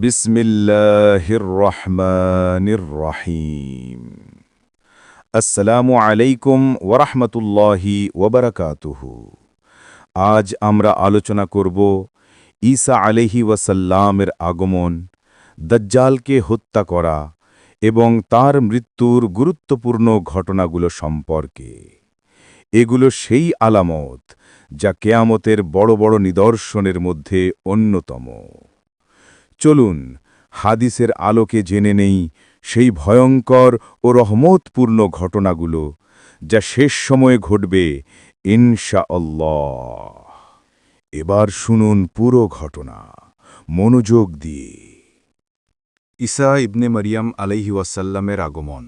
বিসমিল্লাহির রহমানির রহিম। আসসালামু আলাইকুম ওয়ারাহমাতুল্লাহি ওয়াবারাকাতুহু। আজ আমরা আলোচনা করব ঈসা আলাইহি ওয়াসাল্লামের আগমন, দাজ্জালকে হত্যা করা এবং তার মৃত্যুর গুরুত্বপূর্ণ ঘটনাগুলো সম্পর্কে। এগুলো সেই আলামত যা কেয়ামতের বড় বড় নিদর্শনের মধ্যে অন্যতম। চলুন হাদিসের আলোকে জেনে নেই সেই ভয়ঙ্কর ও রহমতপূর্ণ ঘটনাগুলো যা শেষ সময়ে ঘটবে ইনশাআল্লাহ। এবার শুনুন পুরো ঘটনা মনোযোগ দিয়ে। ঈসা ইবনে মরিয়ম আলাইহি ওয়াসাল্লামের আগমন।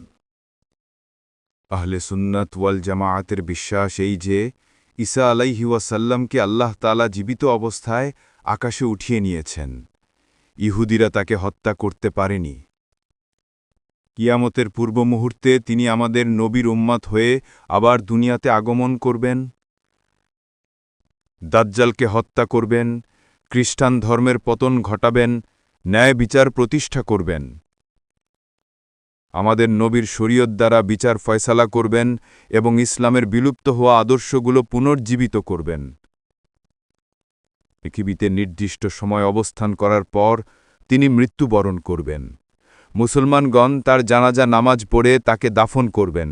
আহলে সুন্নাত ওয়াল জামাআতের বিশ্বাস এই যে ঈসা আলাইহি ওয়াসাল্লামকে আল্লাহ তাআলা জীবিত অবস্থায় আকাশে উঠিয়ে নিয়েছেন। ইহুদিরা তাকে হত্যা করতে পারেনি। কিয়ামতের পূর্ব মুহূর্তে তিনি আমাদের নবীর উম্মত হয়ে আবার দুনিয়াতে আগমন করবেন, দাজ্জালকে হত্যা করবেন, খ্রিস্টান ধর্মের পতন ঘটাবেন, ন্যায় বিচার প্রতিষ্ঠা করবেন, আমাদের নবীর শরীয়ত দ্বারা বিচার ফয়সালা করবেন এবং ইসলামের বিলুপ্ত হওয়া আদর্শগুলো পুনর্জীবিত করবেন। পৃথিবীতে নির্দিষ্ট সময় অবস্থান করার পর তিনি মৃত্যুবরণ করবেন। মুসলমানগণ তার জানাজা নামাজ পড়ে তাকে দাফন করবেন।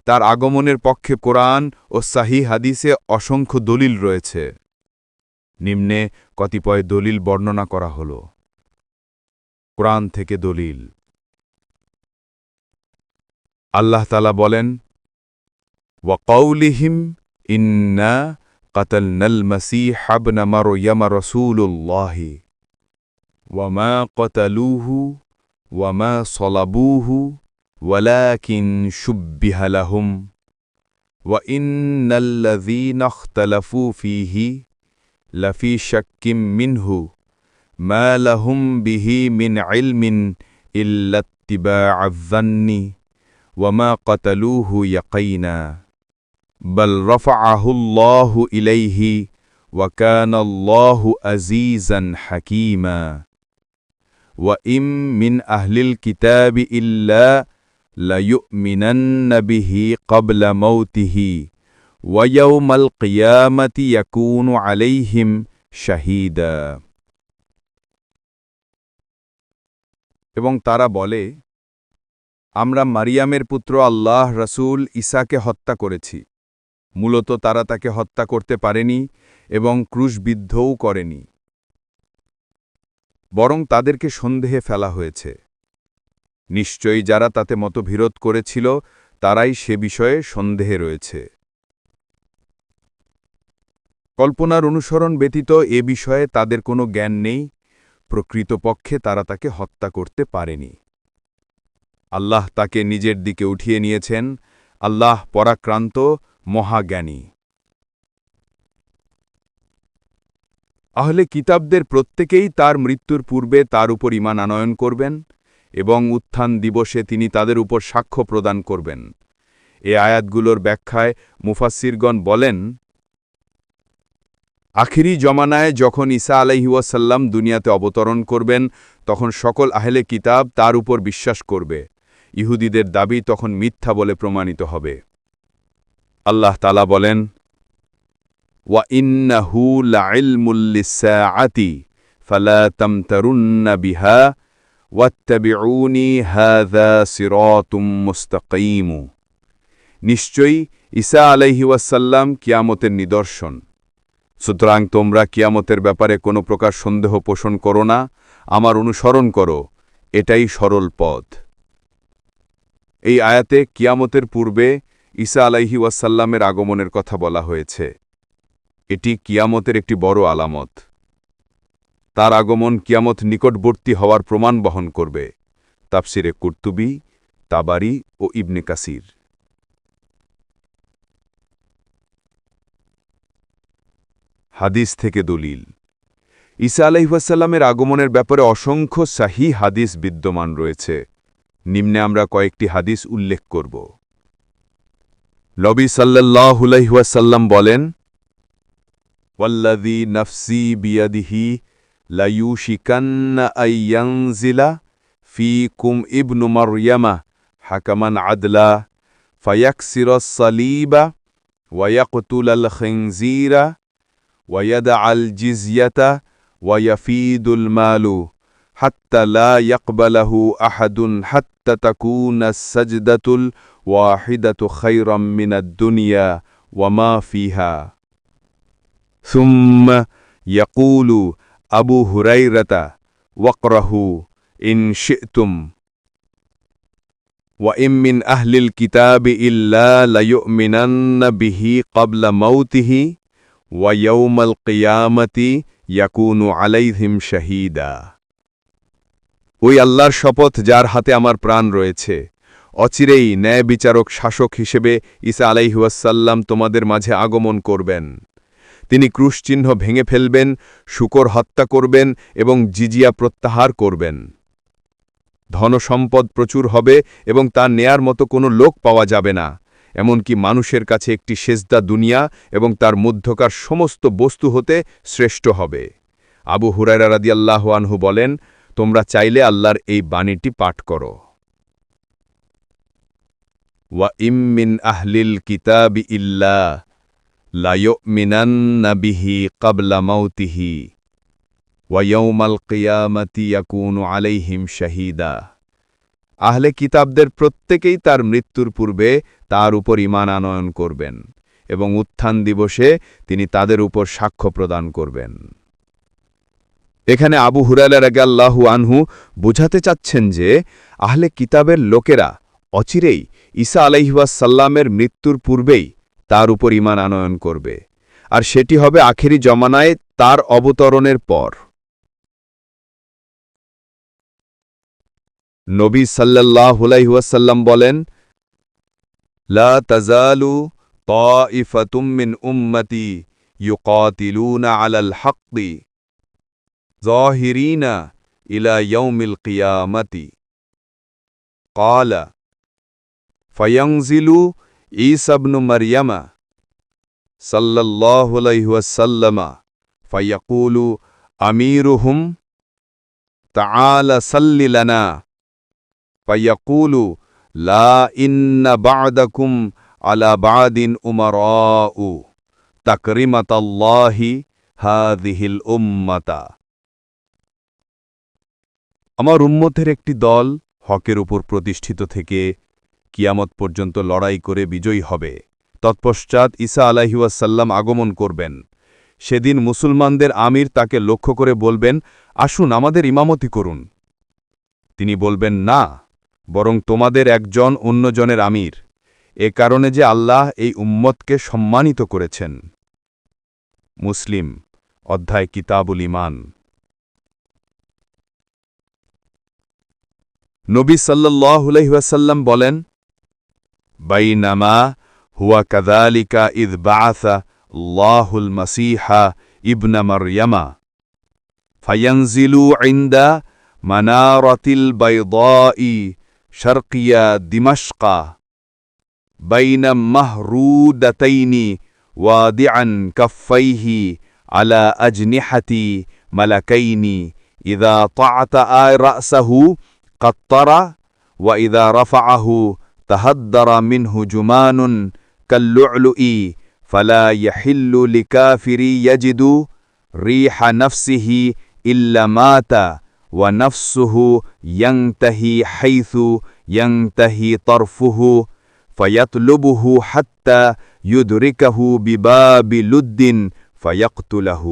তার আগমনের পক্ষে কোরআন ও সাহিহ হাদিসে অসংখ্য দলিল রয়েছে। নিম্নে কতিপয় দলিল বর্ণনা করা হল। কোরআন থেকে দলিল। আল্লাহ তাআলা বলেন, ওয়াকাউলিহিম ইন্না কাতালনাল মাসীহ ইবনে মারইয়াম রাসূলুল্লাহি ওয়ামা কাতালুহু ওয়ামা সলাবুহু ওয়ালাকিন শুব্বিহা লাহুম ওয়া ইন্নাল্লাযীনা ইখতালাফু ফীহি লাফী শাক্কিম মিনহু মা লাহুম বিহি মিন ইলমিন ইল্লা ইত্তিবাআয যান্নি ওয়ামা কাতালুহু ইয়াকিনা বাল রাফাআহুল্লাহু ইলাইহি ওয়া কানাল্লাহু আযীজান হাকীমা ওয়া ইম মিন আহলিল কিতাবি ইল্লা লায়ুমিনান্না বিহি ক্বাবলা মাউতিহি ওয়া ইয়াওমাল কিয়ামাতি ইয়াকুনু আলাইহিম শাহীদা। এবং তারা বলে, আমরা মারিয়ামের পুত্র আল্লাহ রাসূল ঈসাকে হত্যা করেছি। মূলত তারা তাকে হত্যা করতে পারেনি এবং ক্রুশবিদ্ধও করেনি, বরং তাদেরকে সন্দেহে ফেলা হয়েছে। নিশ্চয়ই যারা তাতে মতবিরোধ করেছিল তারাই সে বিষয়ে সন্দেহে রয়েছে। কল্পনার অনুসরণ ব্যতীত এ বিষয়ে তাদের কোনো জ্ঞান নেই। প্রকৃতপক্ষে তারা তাকে হত্যা করতে পারেনি। আল্লাহ তাকে নিজের দিকে উঠিয়ে নিয়েছেন। আল্লাহ পরাক্রান্ত, মহাজ্ঞানী। আহলে কিতাবদের প্রত্যেকেই তার মৃত্যুর পূর্বে তার উপর ঈমান আনয়ন করবেন এবং উত্থান দিবসে তিনি তাদের উপর সাক্ষ্য প্রদান করবেন। এ আয়াতগুলোর ব্যাখ্যায় মুফাসসিরগণ বলেন, আখিরি জমানায় যখন ঈসা আলাইহি ওয়াসাল্লাম দুনিয়াতে অবতরণ করবেন তখন সকল আহলে কিতাব তার উপর বিশ্বাস করবে। ইহুদিদের দাবি তখন মিথ্যা বলে প্রমাণিত হবে। আল্লাহ তাআলা বলেন, ওয়া ইন্নাহু লাইলমুল লিসসাআতি ফালা তামতারুন্না বিহা ওয়াত্তাবিউনি হাযা সিরাতুম মুস্তাকিম। নিশ্চয়ই ঈসা আলাইহি ওয়াসাল্লাম কিয়ামতের নিদর্শন। সুতরাং তোমরা কিয়ামতের ব্যাপারে কোনো প্রকার সন্দেহ পোষণ করো না, আমার অনুসরণ করো, এটাই সরল পথ। এই আয়াতে কিয়ামতের পূর্বে ঈসা আলাইহি ওয়াসাল্লামের আগমনের কথা বলা হয়েছে। এটি কিয়ামতের একটি বড় আলামত। তার আগমন কিয়ামত নিকটবর্তী হওয়ার প্রমাণ বহন করবে। তাফসিরে কুরতুবী, তাবারি ও ইবনে কাসির। হাদিস থেকে দলিল। ঈসা আলাইহিস সালামের আগমনের ব্যাপারে অসংখ্য সহিহ হাদিস বিদ্যমান রয়েছে। নিম্নে আমরা কয়েকটি হাদিস উল্লেখ করব। নবী সাল্লাল্লাহু আলাইহি ওয়াসাল্লাম বলেন, ওয়াল্লাযী নাফসি বিয়াদিহি ليوشكن أن ينزل فيكم ابن مريم حكما عدلا فيكسر الصليب ويقتل الخنزير ويدع الجزية ويفيد المال حتى لا يقبله أحد حتى تكون السجدة الواحدة خيرا من الدنيا وما فيها ثم يقول أبو هريرة واقره إن شئتم وإن من أهل الكتاب إلا ليؤمنن به قبل موته ويوم القيامة يكون عليهم شهيدا ওই আল্লাহর শপথ যার হাতে আমার প্রাণ রয়েছে অচিরেই ন্যায় বিচারক শাসক হিসেবে ঈসা আলাইহিওয়াসাল্লাম তোমাদের মাঝে আগমন করবেন তিনি ক্রুশচিহ্ন ভেঙে ফেলবেন শূকর হত্যা করবেন এবং জিজিয়া প্রত্যাহার করবেন ধনসম্পদ প্রচুর হবে এবং তা নেয়ার মতো কোনো লোক পাওয়া যাবে না এমনকি মানুষের কাছে একটি সেজদা দুনিয়া এবং তার মধ্যকার সমস্ত বস্তু হতে শ্রেষ্ঠ হবে আবু হুরায়রা রাদিয়াল্লাহু আনহু বলেন তোমরা চাইলে আল্লাহর এই বাণীটি পাঠ করো ওয়া ইম মিন আহলিল কিতাবি ইল্লা লায়ুমিনান্না বিহি ক্বাবলা মাউতিহি ওয়া ইয়াউমাল কিয়ামাতি ইয়াকুনু আলাইহিম শাহীদা আহলে কিতাবদের প্রত্যেকেই তার মৃত্যুর পূর্বে তার উপর ঈমান আনয়ন করবেন এবং উত্থান দিবসে তিনি তাদের উপর সাক্ষ্য প্রদান করবেন এখানে আবু হুরায়রা রাদিয়াল্লাহু আনহু বোঝাতে চাচ্ছেন যে আহলে কিতাবের লোকেরা অচিরেই ঈসা আলাইহিওয়াসাল্লামের মৃত্যুর পূর্বেই তার উপর ঈমান আনয়ন করবে আর সেটি হবে আখেরি জমানায় তার অবতরণের পর নবী সাল্লাল্লাহু আলাইহি ওয়াসাল্লাম বলেন লা তাজালু তাইফাতুম মিন উম্মতি ইউকাতিলুনা আলাল হাক্কি ظاهرين إلى يوم القيامة قال فينزل عيسى بن مريم صلى الله عليه وسلم فيقول أميرهم تعال صل لنا فيقول لا إن بعدكم على بعد أمراء تكرمة الله هذه الأمة আমার উম্মতের একটি দল হকের উপর প্রতিষ্ঠিত থেকে কিয়ামত পর্যন্ত লড়াই করে বিজয়ী হবে তৎপশ্চাৎ ঈসা আলাইহিওয়াসাল্লাম আগমন করবেন সেদিন মুসলমানদের আমির তাকে লক্ষ্য করে বলবেন আসুন আমাদের ইমামতি করুন তিনি বলবেন না বরং তোমাদের একজন অন্যজনের আমির এ কারণে যে আল্লাহ এই উম্মতকে সম্মানিত করেছেন মুসলিম অধ্যায় কিতাবুল ঈমান নবী সাল্লাল্লাহু আলাইহি ওয়াসাল্লাম বলেন বাইনামা হুয়া কাযালিকা ইয বাআসা আল্লাহুল মাসীহা ইবনা মারইয়ামা ফায়ানজিলু ইনদা মানারাতিল বাইদাই শারকিয়া দিমাশকা বাইনা মাহরুদাতাইনি ওয়াদিআন কাফাইহি আলা আজনিহাতি মালাকাইনি ইযা তাআতা রা'সাহু قطر وإذا رفعه تهدر منه جمان كاللؤلؤ فلا يحل لكافر يجد ريح نفسه إلا مات ونفسه ينتهي حيث ينتهي طرفه فيطلبه حتى يدركه بباب لد فيقتله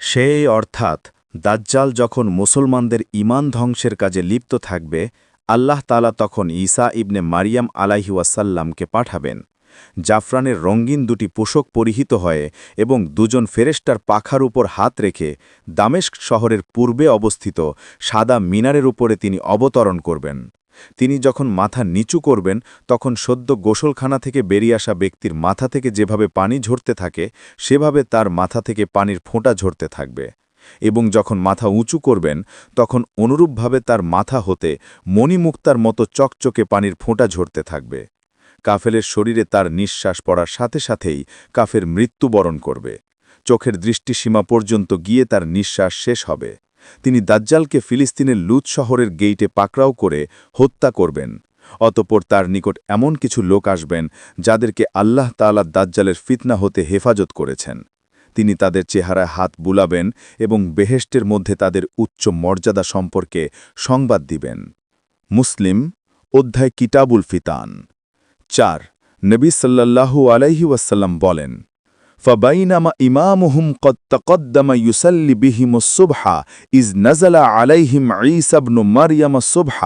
সেই অর্থাৎ দাজ্জাল যখন মুসলমানদের ঈমান ধ্বংসের কাজে লিপ্ত থাকবে আল্লাহ তাআলা তখন ঈসা ইবনে মারিয়াম আলাইহি ওয়াসাল্লামকে পাঠাবেন জাফরানের রঙিন দুটি পোশাক পরিহিত হয়ে এবং দুজন ফেরেশতার পাখার উপর হাত রেখে দামেস্ক শহরের পূর্বে অবস্থিত সাদা মিনারের উপরে তিনি অবতরণ করবেন তিনি যখন মাথা নিচু করবেন তখন সদ্য গোসলখানা থেকে বেরিয়ে আসা ব্যক্তির মাথা থেকে যেভাবে পানি ঝরতে থাকে সেভাবে তার মাথা থেকে পানির ফোঁটা ঝরতে থাকবে এবং যখন মাথা উঁচু করবেন তখন অনুরূপভাবে তার মাথা হতে মণিমুক্তার মতো চকচকে পানির ফোঁটা ঝরতে থাকবে কাফেলের শরীরে তার নিঃশ্বাস পড়ার সাথে সাথেই কাফের মৃত্যুবরণ করবে চোখের দৃষ্টিসীমা পর্যন্ত গিয়ে তার নিঃশ্বাস শেষ হবে। তিনি দাজ্জালকে ফিলিস্তিনের লুত শহরের গেইটে পাকড়াও করে হত্যা করবেন। অতঃপর তার নিকট এমন কিছু লোক আসবেন যাদেরকে আল্লাহ তাআলা দাজ্জালের ফিতনা হতে হেফাজত করেছেন। তিনি তাদের চেহারায় হাত বুলাবেন এবং বেহেশতের মধ্যে তাদের উচ্চ মর্যাদা সম্পর্কে সংবাদ দিবেন। মুসলিম অধ্যায় কিতাবুল ফিতান ৪ নবী সাল্লাল্লাহু আলাইহি ওয়াসাল্লাম বলেন, فبينما إمامهم قد تقدم يصلي بهم الصبح إذ نزل عليهم عيسى بن مريم الصبح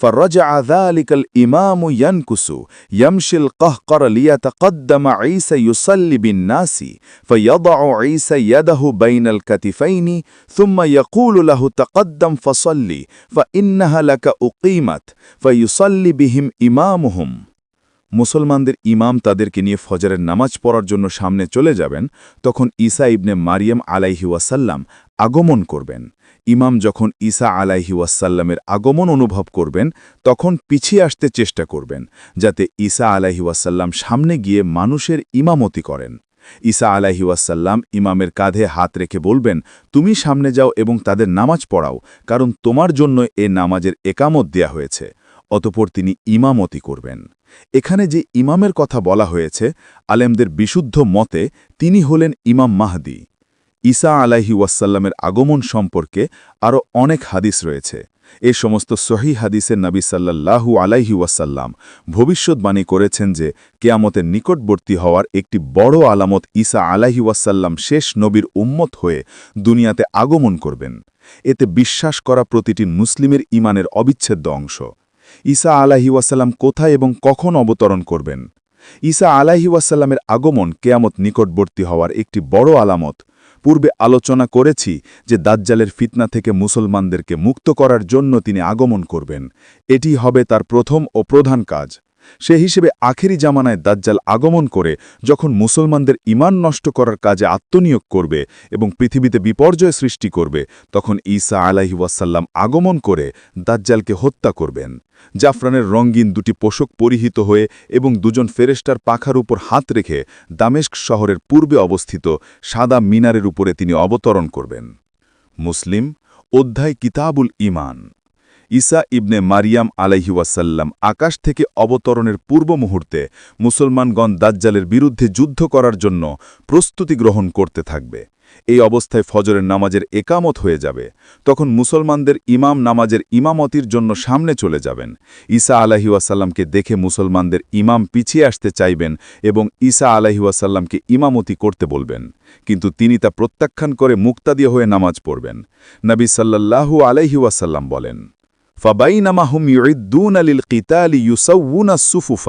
فرجع ذلك الإمام ينكس يمشي القهقر ليتقدم عيسى يصلي بالناس فيضع عيسى يده بين الكتفين ثم يقول له تقدم فصلي فإنها لك أقيمت فيصلي بهم إمامهم। মুসলমানদের ইমাম তাদেরকে নিয়ে ফজরের নামাজ পড়ার জন্য সামনে চলে যাবেন, তখন ঈসা ইবনে মারিয়াম আলাইহি ওয়াসাল্লাম আগমন করবেন। ইমাম যখন ঈসা আলাইহি ওয়াসাল্লামের আগমন অনুভব করবেন, তখন পিছিয়ে আসতে চেষ্টা করবেন, যাতে ঈসা আলাইহি ওয়াসাল্লাম সামনে গিয়ে মানুষের ইমামতি করেন। ঈসা আলাইহি ওয়াসাল্লাম ইমামের কাঁধে হাত রেখে বলবেন, তুমি সামনে যাও এবং তাদের নামাজ পড়াও, কারণ তোমার জন্য এ নামাজের একামত দেয়া হয়েছে। অতঃপর তিনি ইমামতি করবেন। এখানে যে ইমামের কথা বলা হয়েছে, আলেমদের বিশুদ্ধ মতে তিনি হলেন ইমাম মাহদি। ঈসা আলাইহি ওয়াসাল্লামের আগমন সম্পর্কে আরও অনেক হাদিস রয়েছে। এ সমস্ত সহিহ হাদিসে নবী সাল্লাল্লাহু আলাইহি ওয়াসাল্লাম ভবিষ্যৎবাণী করেছেন যে কিয়ামতের নিকটবর্তী হওয়ার একটি বড় আলামত ঈসা আলাইহি ওয়াসাল্লাম শেষ নবীর উম্মত হয়ে দুনিয়াতে আগমন করবেন। এতে বিশ্বাস করা প্রতিটি মুসলিমের ঈমানের অবিচ্ছেদ্য অংশ। ঈসা আলাইহি ওয়াসাল্লাম কোথায় এবং কখন অবতরণ করবেন? ঈসা আলাইহি ওয়াসাল্লামের আগমন কিয়ামত নিকটবর্তী হওয়ার একটি বড় আলামত। পূর্বে আলোচনা করেছি যে দাজ্জালের ফিতনা থেকে মুসলমানদেরকে মুক্ত করার জন্য তিনি আগমন করবেন। এটি হবে তার প্রথম ও প্রধান কাজ। সে হিসেবে আখেরি জামানায় দাজ্জাল আগমন করে যখন মুসলমানদের ঈমান নষ্ট করার কাজে আত্মনিয়োগ করবে এবং পৃথিবীতে বিপর্যয় সৃষ্টি করবে, তখন ঈসা আলাইহি ওয়াসাল্লাম আগমন করে দাজ্জালকে হত্যা করবেন। জাফরানের রঙিন দুটি পোশাক পরিহিত হয়ে এবং দুজন ফেরেশতার পাখার উপর হাত রেখে দামেস্ক শহরের পূর্বে অবস্থিত সাদা মিনারের উপরে তিনি অবতরণ করবেন। মুসলিম অধ্যায় কিতাবুল ঈমান ঈসা ইবনে মারিয়াম আলাইহি ওয়াসাল্লাম আকাশ থেকে অবতরণের পূর্ব মুহূর্তে মুসলমানগণ দাজ্জালের বিরুদ্ধে যুদ্ধ করার জন্য প্রস্তুতি গ্রহণ করতে থাকবে। এই অবস্থায় ফজরের নামাজের একামত হয়ে যাবে। তখন মুসলমানদের ইমাম নামাজের ইমামতির জন্য সামনে চলে যাবেন। ঈসা আলাইহি ওয়াসাল্লামকে দেখে মুসলমানদের ইমাম পিছিয়ে আসতে চাইবেন এবং ঈসা আলাইহি ওয়াসাল্লামকে ইমামতি করতে বলবেন, কিন্তু তিনি তা প্রত্যাখ্যান করে মুক্তাদি হয়ে নামাজ পড়বেন। নবী সাল্লাল্লাহু আলাইহি ওয়াসাল্লাম বলেন, فبينما هم يعدون للقتال يسوون الصفوف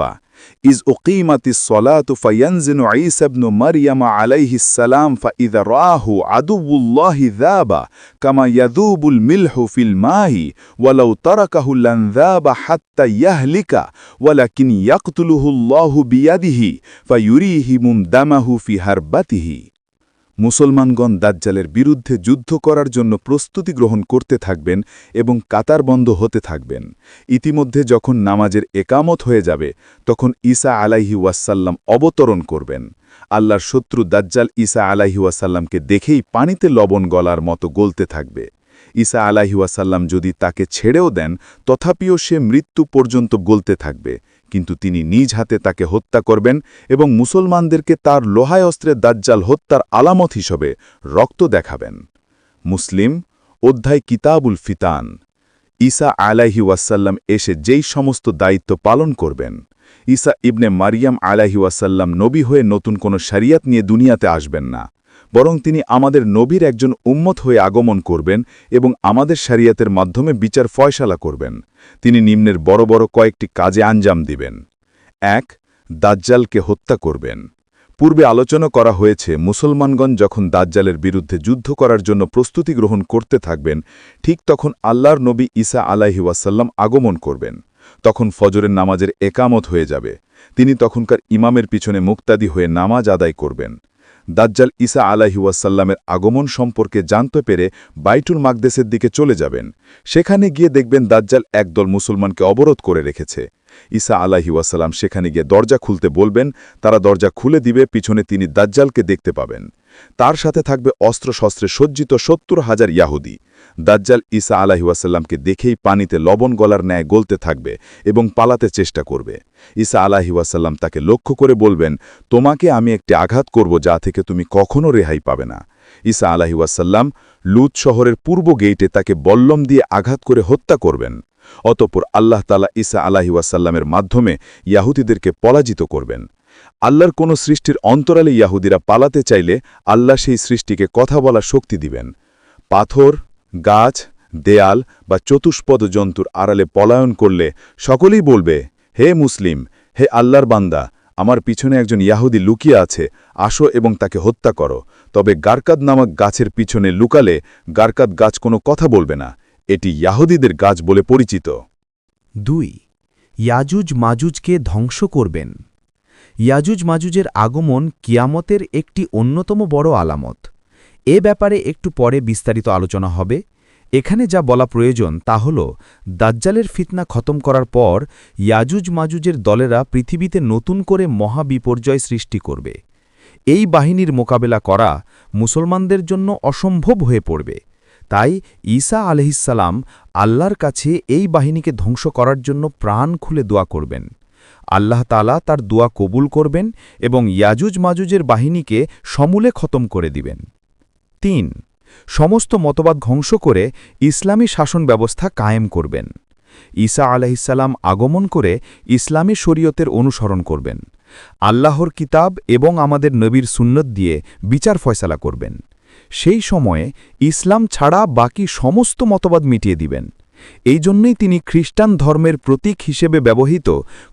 إذ أقيمت الصلاة فينزل عيسى بن مريم عليه السلام فإذا رآه عدو الله ذاب كما يذوب الملح في الماء ولو تركه لانذاب حتى يهلك ولكن يقتله الله بيده فيريهم دمه في هربته। মুসলমানগণ দাজ্জালের বিরুদ্ধে যুদ্ধ করার জন্য প্রস্তুতি গ্রহণ করতে থাকবেন এবং কাতারবন্ধ হতে থাকবেন। ইতিমধ্যে যখন নামাজের একামত হয়ে যাবে, তখন ঈসা আলাইহি ওয়াসাল্লাম অবতরণ করবেন। আল্লাহর শত্রু দাজ্জাল ঈসা আলাইহি ওয়াসাল্লামকে দেখেই পানিতে লবণ গলার মতো গলতে থাকবে। ঈসা আলাইহি ওয়াসাল্লাম যদি তাকে ছেড়েও দেন, তথাপিও সে মৃত্যু পর্যন্ত গলতে থাকবে, কিন্তু তিনি নিজ হাতে তাকে হত্যা করবেন এবং মুসলমানদেরকে তার লোহায় অস্ত্রে দাজ্জাল হত্যার আলামত হিসেবে রক্ত দেখাবেন। মুসলিম অধ্যায় কিতাবুল ফিতান ঈসা আলাইহি ওয়াসাল্লাম এসে যেই সমস্ত দায়িত্ব পালন করবেন। ঈসা ইবনে মারিয়াম আলাইহি ওয়াসাল্লাম নবী হয়ে নতুন কোনো শরিয়ত নিয়ে দুনিয়াতে আসবেন না, বরং তিনি আমাদের নবীর একজন উম্মত হয়ে আগমন করবেন এবং আমাদের শরিয়তের মাধ্যমে বিচার ফয়সালা করবেন। তিনি নিম্নের বড় বড় কয়েকটি কাজে আঞ্জাম দিবেন। ১. দাজ্জালকে হত্যা করবেন। পূর্বে আলোচনা করা হয়েছে, মুসলমানগণ যখন দাজ্জালের বিরুদ্ধে যুদ্ধ করার জন্য প্রস্তুতি গ্রহণ করতে থাকবেন, ঠিক তখন আল্লাহর নবী ঈসা আলাইহি ওয়াসাল্লাম আগমন করবেন। তখন ফজরের নামাজের একামত হয়ে যাবে। তিনি তখনকার ইমামের পিছনে মুক্তাদি হয়ে নামাজ আদায় করবেন। দাজ্জাল ঈসা আলাইহি ওয়াসাল্লামের আগমন সম্পর্কে জানতে পেরে বাইতুল মাকদেসের দিকে চলে যাবেন। সেখানে গিয়ে দেখবেন দাজ্জাল একদল মুসলমানকে অবরোধ করে রেখেছে। ঈসা আলাইহিওয়াসাল্লাম সেখানে গিয়ে দরজা খুলতে বলবেন, তারা দরজা খুলে দিবে, পিছনে তিনি দাজ্জালকে দেখতে পাবেন। তার সাথে থাকবে অস্ত্রশস্ত্রে সজ্জিত ৭০,০০০ ইয়াহুদি। দাজ্জাল ঈসা আলাইহিওয়াসাল্লামকে দেখেই পানিতে লবণ গলার ন্যায় গলতে থাকবে এবং পালাতে চেষ্টা করবে। ঈসা আলাইহিওয়াসাল্লাম তাকে লক্ষ্য করে বলবেন, তোমাকে আমি একটি আঘাত করব যা থেকে তুমি কখনো রেহাই পাবে না। ঈসা আলাইহিওয়াসাল্লাম লুত শহরের পূর্ব গেইটে তাকে বল্লম দিয়ে আঘাত করে হত্যা করবেন। অতঃপর আল্লাহ তাআলা ঈসা আলাইহিওয়াসাল্লামের মাধ্যমে ইয়াহুদীদেরকে পরাজিত করবেন। আল্লাহর কোনো সৃষ্টির অন্তরালে ইয়াহুদিরা পালাতে চাইলে আল্লাহ সেই সৃষ্টিকে কথা বলার শক্তি দিবেন। পাথর, গাছ, দেয়াল বা চতুষ্পদ জন্তুর আড়ালে পলায়ন করলে সকলেই বলবে, হে মুসলিম, হে আল্লাহর বান্দা, আমার পিছনে একজন ইয়াহুদি লুকিয়ে আছে, আসো এবং তাকে হত্যা করো। তবে গারকাদ নামক গাছের পিছনে লুকালে গারকাদ গাছ কোনো কথা বলবে না। এটি ইয়াহুদীদের গাছ বলে পরিচিত। ২. ইয়াজুজ মাজুজকে ধ্বংস করবেন। ইয়াজুজ মাজুজের আগমন কিয়ামতের একটি অন্যতম বড় আলামত। এ ব্যাপারে একটু পরে বিস্তারিত আলোচনা হবে। এখানে যা বলা প্রয়োজন তা হল, দাজ্জালের ফিতনা খতম করার পর ইয়াজুজ মাজুজের দলেরা পৃথিবীতে নতুন করে মহাবিপর্যয় সৃষ্টি করবে। এই বাহিনীর মোকাবেলা করা মুসলমানদের জন্য অসম্ভব হয়ে পড়বে। তাই ঈসা আলাইহিসসালাম আল্লাহর কাছে এই বাহিনীকে ধ্বংস করার জন্য প্রাণ খুলে দোয়া করবেন। আল্লাহ তাআলা তার দোয়া কবুল করবেন এবং ইয়াজুজ মাজুজের বাহিনীকে সমূলে খতম করে দিবেন। ৩. সমস্ত মতবাদ ধ্বংস করে ইসলামী শাসন ব্যবস্থা কায়েম করবেন। ঈসা আলাইহিসসালাম আগমন করে ইসলামী শরীয়তের অনুসরণ করবেন। আল্লাহর কিতাব এবং আমাদের নবীর সুন্নত দিয়ে বিচার ফয়সালা করবেন। সেই সময়ে ইসলাম ছাড়া বাকি সমস্ত মতবাদ মিটিয়ে দিবেন। এই জন্যই তিনি খ্রিস্টান ধর্মের প্রতীক হিসেবে ব্যবহৃত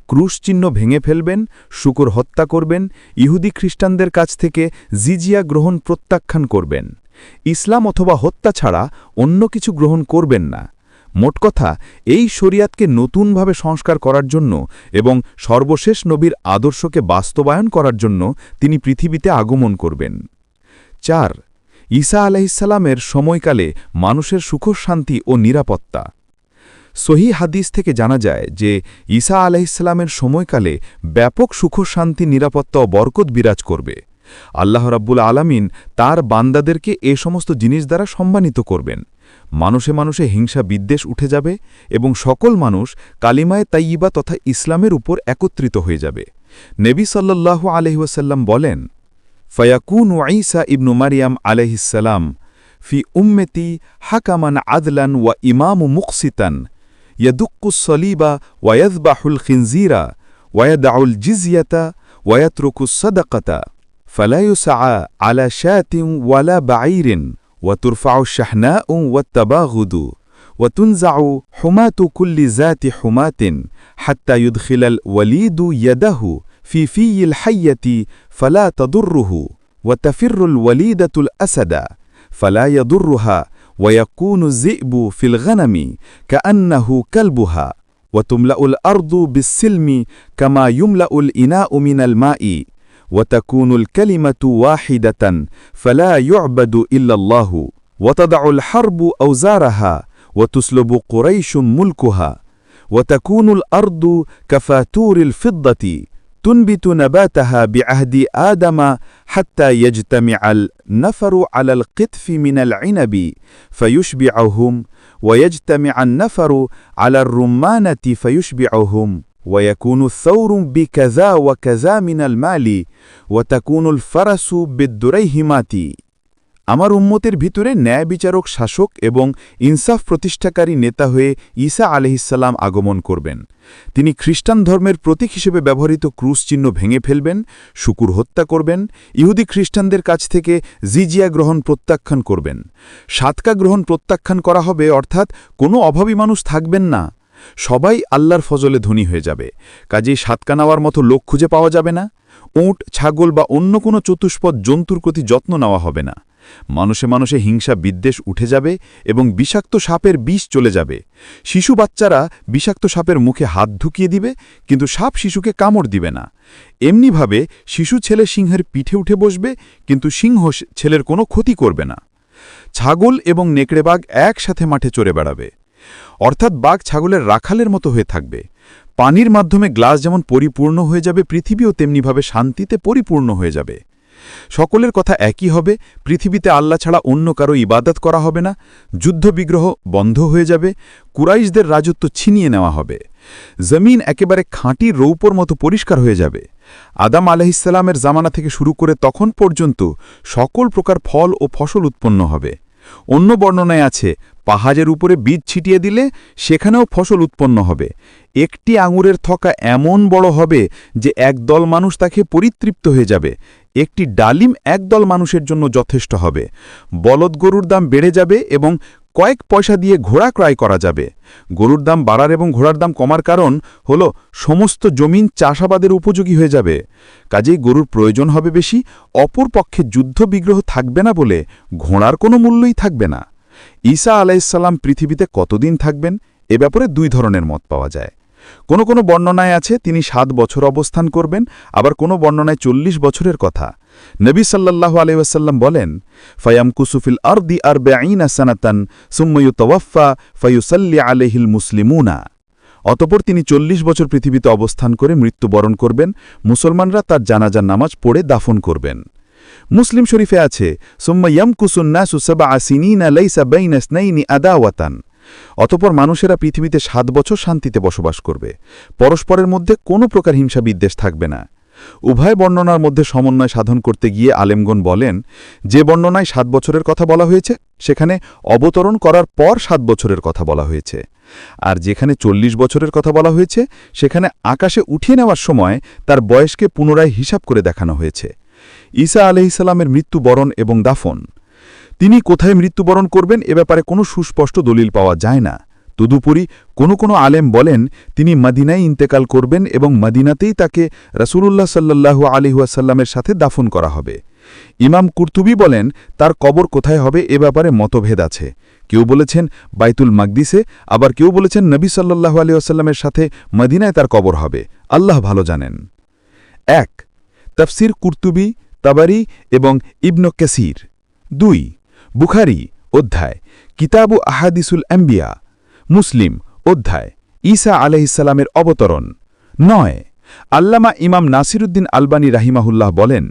ক্রুশ চিহ্ন ভেঙে ফেলবেন, শূকর হত্যা করবেন, ইহুদি খ্রিস্টানদের কাছ থেকে জিজিয়া গ্রহণ প্রত্যাখ্যান করবেন। ইসলাম অথবা হত্যা ছাড়া অন্য কিছু গ্রহণ করবেন না। মোট কথা, এই শরিয়াতকে নতুনভাবে সংস্কার করার জন্য এবং সর্বশেষ নবীর আদর্শকে বাস্তবায়ন করার জন্য তিনি পৃথিবীতে আগমন করবেন। ৪. ঈসা আলাইহিসসালামের সময়কালে মানুষের সুখশান্তি ও নিরাপত্তা। সহিহ হাদিস থেকে জানা যায় যে ঈসা আলাইহিসসালামের সময়কালে ব্যাপক সুখশান্তি, নিরাপত্তা ও বরকত বিরাজ করবে। আল্লাহ রাব্বুল আলামিন তার বান্দাদেরকে এ সমস্ত জিনিস দ্বারা সম্মানিত করবেন। মানুষে মানুষে হিংসা বিদ্বেষ উঠে যাবে এবং সকল মানুষ কালিমায়ে তাইয়্যিবা তথা ইসলামের উপর একত্রিত হয়ে যাবে। নবী সাল্লাল্লাহু আলাইহি ওয়াসাল্লাম বলেন, ফায়াকুনু ঈসা ইবনু মারইয়াম আলাইহিসসালাম ফি উম্মতি হাকামান আদলান ওয়া ইমামু মুকসিতান ইয়াদুক্কুস সলিবা ওয়া ইয়াযবাহুল খিনজিরা ওয়া ইয়াদউল জিজিয়াতা ওয়া ইয়াতরুকুস সাদাকাতা ফালা ইউসআ আলা শাতিন ওয়ালা বাঈরিন ওয়া তুরফাউ শাহনাউ ওয়াত তাবাগুদু ওয়া তুনজাউ হুমাতু কুল্লি যাতি হুমাতিন হাত্তা ইউদখিলাল ওয়ালিদু ইয়াদাহু في في الحية فلا تضره وتفر الوليدة الأسد فلا يضرها ويكون الذئب في الغنم كأنه كلبها وتملأ الأرض بالسلم كما يملأ الإناء من الماء وتكون الكلمة واحدة فلا يعبد إلا الله وتضع الحرب أوزارها وتسلب قريش ملكها وتكون الأرض كفاتور الفضة تنبت نباتها بعهد آدم حتى يجتمع النفر على القطف من العنب فيشبعهم ويجتمع النفر على الرمانة فيشبعهم ويكون الثور بكذا وكذا من المال وتكون الفرس بالدريهمات আমার উম্মতের ভিতরে ন্যায় বিচারক শাসক এবং ইনসাফ প্রতিষ্ঠাকারী নেতা হয়ে ঈসা আলাইহিসসালাম আগমন করবেন। তিনি খ্রিস্টান ধর্মের প্রতীক হিসেবে ব্যবহৃত ক্রুশ চিহ্ন ভেঙে ফেলবেন, শূকর হত্যা করবেন, ইহুদি খ্রিস্টানদের কাছ থেকে জিজিয়া গ্রহণ প্রত্যাখ্যান করবেন। সাদকা গ্রহণ প্রত্যাখ্যান করা হবে, অর্থাৎ কোনো অভাবী মানুষ থাকবেন না। সবাই আল্লাহর ফজলে ধনী হয়ে যাবে। কাজেই সাদকা নেওয়ার মতো লোক খুঁজে পাওয়া যাবে না। উট, ছাগল বা অন্য কোনো চতুষ্পদ জন্তুর প্রতি যত্ন নেওয়া হবে না। মানুষে মানুষে হিংসা বিদ্বেষ উঠে যাবে এবং বিষাক্ত সাপের বিষ চলে যাবে। শিশু বাচ্চারা বিষাক্ত সাপের মুখে হাত ঢুকিয়ে দিবে, কিন্তু সাপ শিশুকে কামড় দিবে না। এমনিভাবে শিশু ছেলে সিংহের পিঠে উঠে বসবে, কিন্তু সিংহ ছেলের কোনো ক্ষতি করবে না। ছাগল এবং নেকড়ে বাঘ একসাথে মাঠে চড়ে বেড়াবে, অর্থাৎ বাঘ ছাগলের রাখালের মতো হয়ে থাকবে। পানির মাধ্যমে গ্লাস যেমন পরিপূর্ণ হয়ে যাবে, পৃথিবীও তেমনিভাবে শান্তিতে পরিপূর্ণ হয়ে যাবে। সকলের কথা একই হবে, পৃথিবীতে আল্লাহ ছাড়া অন্য কারো ইবাদত করা হবে না, যুদ্ধবিগ্রহ বন্ধ হয়ে যাবে, কুরাইশদের রাজত্ব ছিনিয়ে নেওয়া হবে, জমিন একেবারে খাঁটি রৌপোর মতো পরিষ্কার হয়ে যাবে। আদম আলাইহিসসালামের জামানা থেকে শুরু করে তখন পর্যন্ত সকল প্রকার ফল ও ফসল উৎপন্ন হবে। অন্য বর্ণনায় আছে, পাহাড়ের উপরে বীজ ছিটিয়ে দিলে সেখানেও ফসল উৎপন্ন হবে। একটি আঙুরের থোকা এমন বড় হবে যে একদল মানুষ তাকে পরিতৃপ্ত হয়ে যাবে। একটি ডালিম একদল মানুষের জন্য যথেষ্ট হবে। বলদ গরুর দাম বেড়ে যাবে এবং কয়েক পয়সা দিয়ে ঘোড়া ক্রয় করা যাবে। গরুর দাম বাড়ার এবং ঘোড়ার দাম কমার কারণ হল সমস্ত জমিন চাষাবাদের উপযোগী হয়ে যাবে। কাজেই গরুর প্রয়োজন হবে বেশি, অপর পক্ষে যুদ্ধবিগ্রহ থাকবে না বলে ঘোড়ার কোনো মূল্যই থাকবে না। ঈসা আলাইহিসসালাম পৃথিবীতে কতদিন থাকবেন এ ব্যাপারে দুই ধরনের মত পাওয়া যায়। কোনো কোনো বর্ণনায় আছে তিনি 7 বছর অবস্থান করবেন, আবার কোনো বর্ণনায় 40 বছরের কথা। নবী সাল্লাল্লাহু আলাইহি ওয়াসাল্লাম বলেন, ফায়ামকুসু ফিল আরদি 40 সানাতান সুম্মা ইউতাওয়াফা ফায়ুসাল্লি আলাইহিল মুসলিমুনা। অতঃপর তিনি 40 বছর পৃথিবীতে অবস্থান করে মৃত্যুবরণ করবেন, মুসলমানরা তার জানাজার নামাজ পড়ে দাফন করবেন। মুসলিম শরীফে আছে, সুম্মা ইয়ামকুসুন নাসু 7 সিনিনা লাইসা বাইনা ইসনাইনি আদাওয়াতান। অতঃপর মানুষেরা পৃথিবীতে 7 বছর শান্তিতে বসবাস করবে, পরস্পরের মধ্যে কোনো প্রকার হিংসা বিদ্বেষ থাকবে না। উভয় বর্ণনার মধ্যে সমন্বয় সাধন করতে গিয়ে আলেমগণ বলেন, যে বর্ণনায় 7 বছরের কথা বলা হয়েছে সেখানে অবতরণ করার পর 7 বছরের কথা বলা হয়েছে, আর যেখানে 40 বছরের কথা বলা হয়েছে সেখানে আকাশে উঠিয়ে নেওয়ার সময় তার বয়সকে পুনরায় হিসাব করে দেখানো হয়েছে। ঈসা আলাইহিসসালামের মৃত্যুবরণ এবং দাফন। তিনি কোথায় মৃত্যুবরণ করবেন এ ব্যাপারে কোনো সুস্পষ্ট দলিল পাওয়া যায় না। তদুপরি কোনো কোনো আলেম বলেন তিনি মদিনায় ইন্তেকাল করবেন এবং মদিনাতেই তাকে রাসূলুল্লাহ সাল্লাল্লাহু আলাইহি ওয়াসাল্লামের সাথে দাফন করা হবে। ইমাম কুরতুবী বলেন তার কবর কোথায় হবে এ ব্যাপারে মতভেদ আছে। কেউ বলেছেন বাইতুল মাকদিসে, আবার কেউ বলেছেন নবী সাল্লাল্লাহু আলাইহি ওয়াসাল্লামের সাথে মদিনায় তার কবর হবে। আল্লাহ ভালো জানেন। 1. তাফসির কুরতুবী, তাবারি এবং ইবনে কাসির। 2. বুখারী অধ্যায় কিতাবু আহাদিসুল আম্বিয়া, মুসলিম অধ্যায় ঈসা আলাইহিসসালামের অবতরণ। 9. আল্লামা ইমাম নাসিরুদ্দিন আলবানী রাহিমাহুল্লাহ বলেন,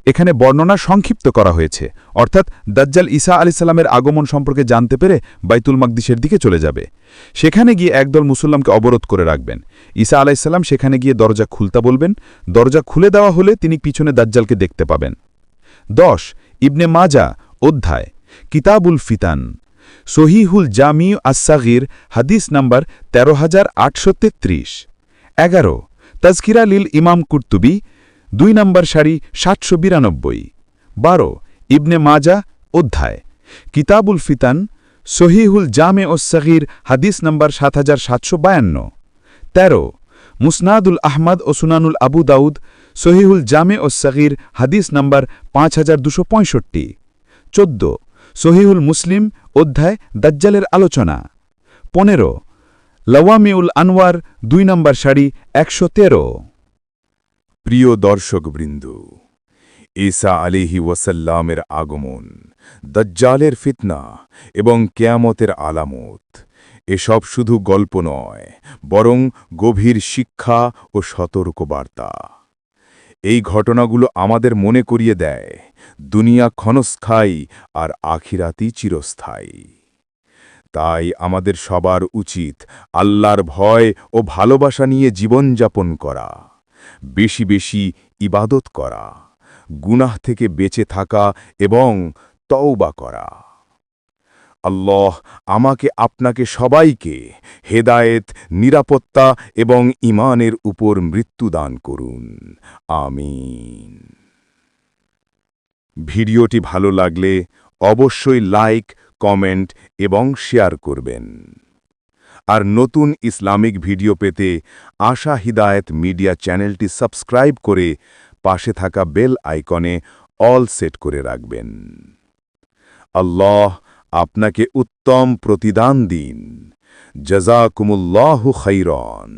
এখানে বর্ণনা সংক্ষিপ্ত করা হয়েছে, অর্থাৎ দাজ্জাল ঈসা আলাইহিসসালামের আগমন সম্পর্কে জানতে পেরে বাইতুল মাকদিসের দিকে চলে যাবে। সেখানে গিয়ে একদল মুসলমানকে অবরোধ করে রাখবেন। ঈসা আলাইহিসসালাম সেখানে গিয়ে দরজা খুলতে বলবেন। দরজা খুলে দেওয়া হলে তিনি পিছনে দাজ্জালকে দেখতে পাবেন। 10. ইবনে মাজা অধ্যায় কিতাবুল ফিতান, সহিহুল জামি আস-সাগীর, হাদিস নাম্বার 13833। 11. তাজকিরা লিল ইমাম কুরতুবী, 2 নম্বর সারি 792। 12. ইবনে মাজা অধ্যায় কিতাবুল ফিতান, সহিহুল জামে আস-সাগীর, হাদিস নাম্বার 7752। 13. মুসনাদুল আহমদ ও সুনানুল আবু দাউদ, সহিহুল জামে আস-সাগীর, হাদিস নাম্বার 5265। 14. সহিহুল মুসলিম অধ্যায় দাজ্জালের আলোচনা। 15. লওয়ামিউল আনওয়ার, 2 নম্বর সারি 113। প্রিয় দর্শকবৃন্দ, ঈসা আলাইহি ওয়াসাল্লামের আগমন, দাজ্জালের ফিতনা এবং কিয়ামতের আলামত, এসব শুধু গল্প নয়, বরং গভীর শিক্ষা ও সতর্কবার্তা। এই ঘটনাগুলো আমাদের মনে করিয়ে দেয় দুনিয়া ক্ষণস্থায়ী আর আখিরাতই চিরস্থায়ী। তাই আমাদের সবার উচিত আল্লাহর ভয় ও ভালোবাসা নিয়ে জীবনযাপন করা, বেশি বেশি ইবাদত করা, গুনাহ থেকে বেঁচে থাকা এবং তওবা করা। আল্লাহ আমাকে আপনাকে সবাইকে হেদায়েত, নিরাপত্তা এবং ঈমানের উপর মৃত্যু দান করুন। আমিন। ভিডিওটি ভালো লাগলে অবশ্যই লাইক, কমেন্ট এবং শেয়ার করবেন। আর নতুন ইসলামিক ভিডিও পেতে আশা হিদায়েত মিডিয়া চ্যানেলটি সাবস্ক্রাইব করে পাশে থাকা বেল আইকনে অল সেট করে রাখবেন। আল্লাহ আপনাকে উত্তম প্রতিদান দিন। জাযাকুমুল্লাহু খাইরান।